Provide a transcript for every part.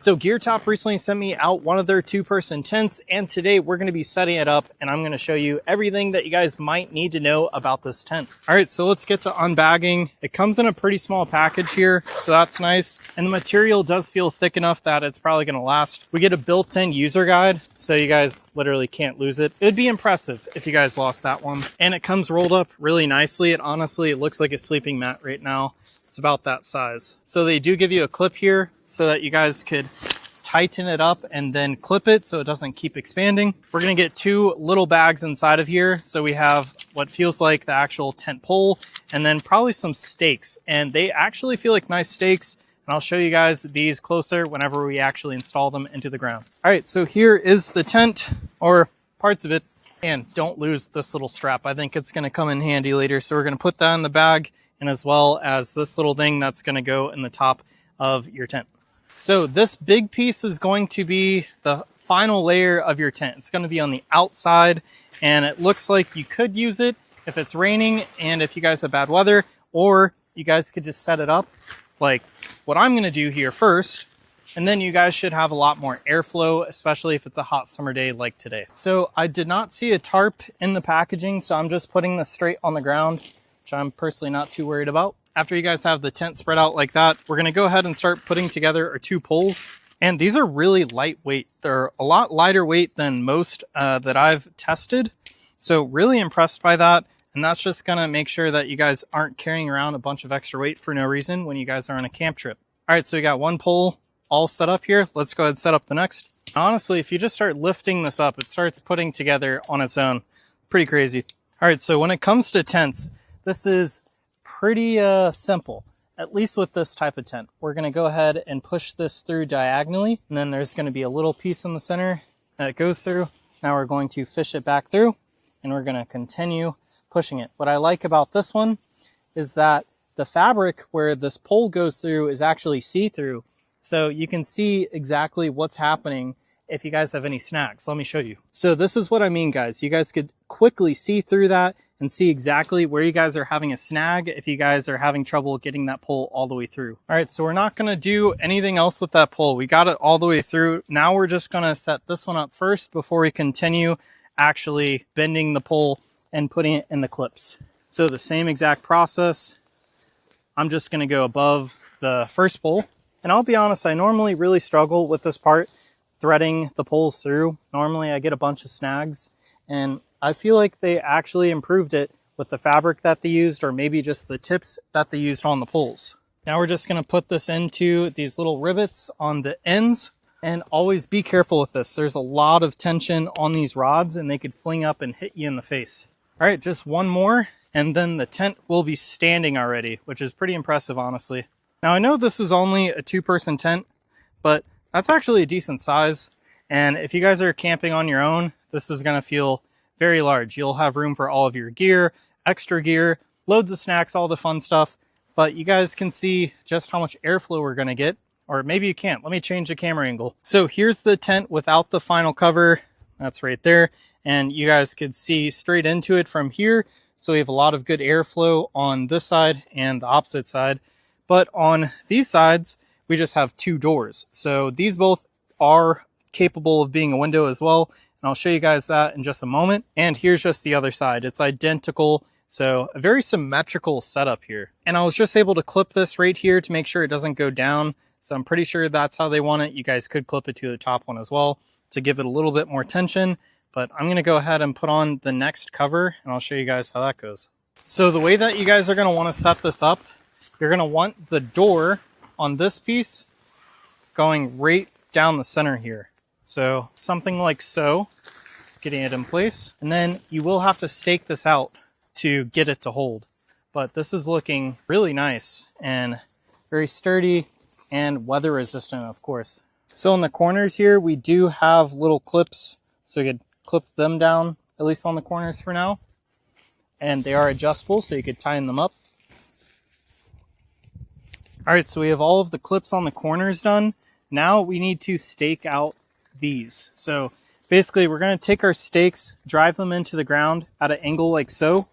So Geertop recently sent me out one of their two-person tents, and today we're going to be setting it up and I'm going to show you everything that you guys might need to know about this tent. All right, so let's get to unbagging. It comes in a pretty small package here, so that's nice. And the material does feel thick enough that it's probably going to last. We get a built-in user guide, so you guys literally can't lose it. It would be impressive if you guys lost that one. And it comes rolled up really nicely. It honestly, it looks like a sleeping mat right now. It's about that size. So they do give you a clip here so that you guys could tighten it up and then clip it so it doesn't keep expanding. We're gonna get two little bags inside of here. So we have what feels like the actual tent pole and then probably some stakes. And they actually feel like nice stakes. And I'll show you guys these closer whenever we actually install them into the ground. All right, so here is the tent, or parts of it. And don't lose this little strap. I think it's gonna come in handy later. So we're gonna put that in the bag, and as well as this little thing that's going to go in the top of your tent. So this big piece is going to be the final layer of your tent. It's going to be on the outside, and it looks like you could use it if it's raining and if you guys have bad weather, or you guys could just set it up like what I'm going to do here first, and then you guys should have a lot more airflow, especially if it's a hot summer day like today. So I did not see a tarp in the packaging, so I'm just putting this straight on the ground, which I'm personally not too worried about. After you guys have the tent spread out like that, we're gonna go ahead and start putting together our two poles. And these are really lightweight. They're a lot lighter weight than most that I've tested. So really impressed by that. And that's just gonna make sure that you guys aren't carrying around a bunch of extra weight for no reason when you guys are on a camp trip. All right, so we got one pole all set up here. Let's go ahead and set up the next. Honestly, if you just start lifting this up, it starts putting together on its own. Pretty crazy. All right, so when it comes to tents, this is pretty simple, at least with this type of tent. We're going to go ahead and push this through diagonally, and then there's going to be a little piece in the center that it goes through. Now we're going to fish it back through, and we're going to continue pushing it. What I like about this one is that the fabric where this pole goes through is actually see-through, so you can see exactly what's happening if you guys have any snags. Let me show you. So this is what I mean, guys. You guys could quickly see through that and see exactly where you guys are having a snag if you guys are having trouble getting that pole all the way through. All right, so we're not gonna do anything else with that pole. We got it all the way through. Now we're just gonna set this one up first before we continue actually bending the pole and putting it in the clips. So the same exact process. I'm just gonna go above the first pole. And I'll be honest, I normally really struggle with this part, threading the poles through. Normally I get a bunch of snags, and I feel like they actually improved it with the fabric that they used, or maybe just the tips that they used on the poles. Now we're just going to put this into these little rivets on the ends, and always be careful with this. There's a lot of tension on these rods and they could fling up and hit you in the face. All right, just one more and then the tent will be standing already, which is pretty impressive, honestly. Now I know this is only a two-person tent, but that's actually a decent size. And if you guys are camping on your own, this is going to feel very large. You'll have room for all of your gear, extra gear, loads of snacks, all the fun stuff. But you guys can see just how much airflow we're going to get. Or maybe you can't. Let me change the camera angle. So here's the tent without the final cover. That's right there. And you guys could see straight into it from here. So we have a lot of good airflow on this side and the opposite side. But on these sides, we just have two doors. So these both are capable of being a window as well. And I'll show you guys that in just a moment. And here's just the other side. It's identical. So a very symmetrical setup here. And I was just able to clip this right here to make sure it doesn't go down. So I'm pretty sure that's how they want it. You guys could clip it to the top one as well to give it a little bit more tension. But I'm going to go ahead and put on the next cover and I'll show you guys how that goes. So the way that you guys are going to want to set this up, you're going to want the door on this piece going right down the center here. So something like so, getting it in place. And then you will have to stake this out to get it to hold. But this is looking really nice and very sturdy and weather resistant, of course. So in the corners here, we do have little clips, so we could clip them down, at least on the corners for now. And they are adjustable, so you could tighten them up. All right, so we have all of the clips on the corners done. Now we need to stake out these. So basically we're going to take our stakes, drive them into the ground at an angle like so,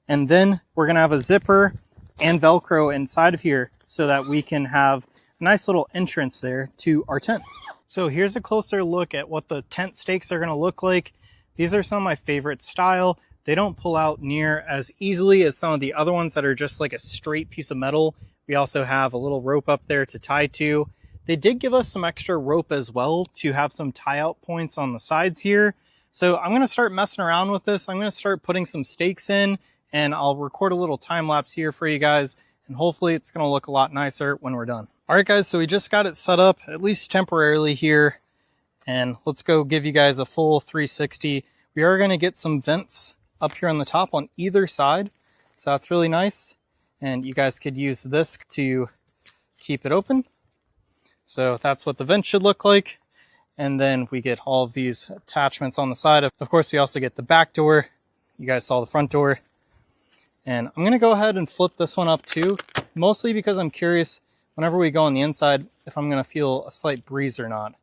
and then we're going to have a zipper and Velcro inside of here so that we can have nice little entrance there to our tent. So here's a closer look at what the tent stakes are going to look like. These are some of my favorite style. They don't pull out near as easily as some of the other ones that are just like a straight piece of metal. We also have a little rope up there to tie to. They did give us some extra rope as well to have some tie out points on the sides here. So I'm going to start messing around with this. I'm going to start putting some stakes in, and I'll record a little time lapse here for you guys. And hopefully it's going to look a lot nicer when we're done. All right, guys, so we just got it set up, at least temporarily here. And let's go give you guys a full 360. We are going to get some vents up here on the top on either side. So that's really nice. And you guys could use this to keep it open. So that's what the vent should look like. And then we get all of these attachments on the side. Of course, we also get the back door. You guys saw the front door. And I'm going to go ahead and flip this one up too, mostly because I'm curious whenever we go on the inside if I'm going to feel a slight breeze or not.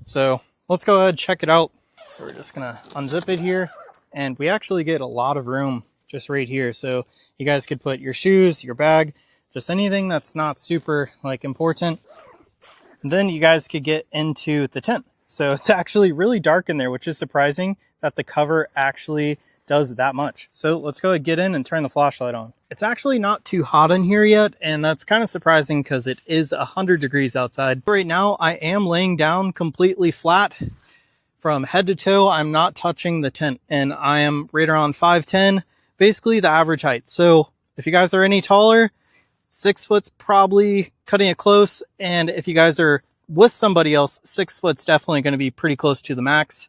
So let's go ahead and check it out. So we're just going to unzip it here, and we actually get a lot of room just right here. So you guys could put your shoes, your bag, just anything that's not super like important. And then you guys could get into the tent. So it's actually really dark in there, which is surprising that the cover actually does that much. So let's go ahead and get in and turn the flashlight on. It's actually not too hot in here yet, and that's kind of surprising because it is 100 degrees outside. Right now I am laying down completely flat from head to toe. I'm not touching the tent, and I am right around 5'10", basically the average height. So if you guys are any taller, 6 foot's probably cutting it close, and if you guys are with somebody else, 6 foot's definitely going to be pretty close to the max.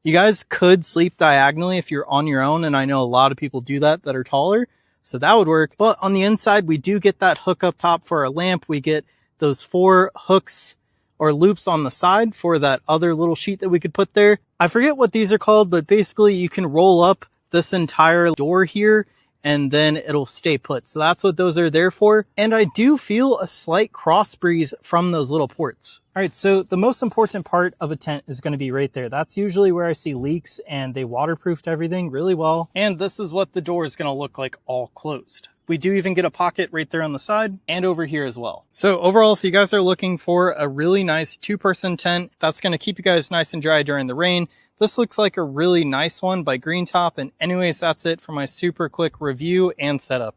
You guys could sleep diagonally if you're on your own, and I know a lot of people do that are taller, so that would work. But on the inside, we do get that hook up top for our lamp. We get those 4 hooks or loops on the side for that other little sheet that we could put there. I forget what these are called, but basically you can roll up this entire door here and then it'll stay put. So that's what those are there for. And I do feel a slight cross breeze from those little ports. All right, so the most important part of a tent is going to be right there. That's usually where I see leaks, and they waterproofed everything really well. And this is what the door is going to look like all closed. We do even get a pocket right there on the side and over here as well. So overall, if you guys are looking for a really nice 2-person tent that's going to keep you guys nice and dry during the rain, this looks like a really nice one by Geertop. And anyways, that's it for my super quick review and setup.